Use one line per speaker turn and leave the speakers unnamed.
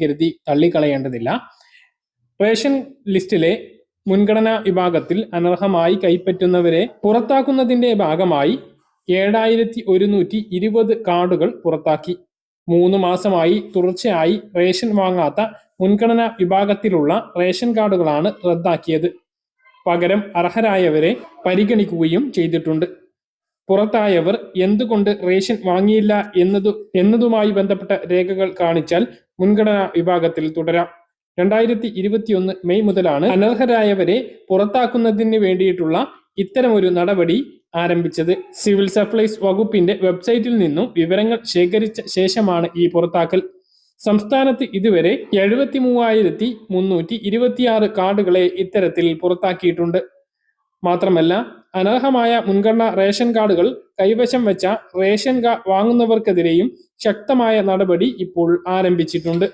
കരുതി തള്ളിക്കളയേണ്ടതില്ല. റേഷൻ ലിസ്റ്റിലെ മുൻഗണനാ വിഭാഗത്തിൽ അനർഹമായി കൈപ്പറ്റുന്നവരെ പുറത്താക്കുന്നതിന്റെ ഭാഗമായി 7120 കാർഡുകൾ പുറത്താക്കി. 3 മാസമായി തുടർച്ചയായി റേഷൻ വാങ്ങാത്ത മുൻഗണനാ വിഭാഗത്തിലുള്ള റേഷൻ കാർഡുകളാണ് റദ്ദാക്കിയത്. പകരം അർഹരായവരെ പരിഗണിക്കുകയും ചെയ്തിട്ടുണ്ട്. പുറത്തായവർ എന്തുകൊണ്ട് റേഷൻ വാങ്ങിയില്ല എന്നതുമായി ബന്ധപ്പെട്ട രേഖകൾ കാണിച്ചാൽ മുൻഗണനാ വിഭാഗത്തിൽ തുടരാം. 2021 മെയ് മുതലാണ് അനർഹരായവരെ പുറത്താക്കുന്നതിന് വേണ്ടിയിട്ടുള്ള ഇത്തരമൊരു നടപടി ആരംഭിച്ചത്. സിവിൽ സപ്ലൈസ് വകുപ്പിന്റെ വെബ്സൈറ്റിൽ നിന്നും വിവരങ്ങൾ ശേഖരിച്ച ശേഷമാണ് ഈ പുറത്താക്കൽ. സംസ്ഥാനത്ത് ഇതുവരെ 73,326 കാർഡുകളെ ഇത്തരത്തിൽ പുറത്താക്കിയിട്ടുണ്ട്. മാത്രമല്ല, അനർഹമായ മുൻഗണനാ റേഷൻ കാർഡുകൾ കൈവശം വെച്ച റേഷൻ വാങ്ങുന്നവർക്കെതിരെയും ശക്തമായ നടപടി ഇപ്പോൾ ആരംഭിച്ചിട്ടുണ്ട്.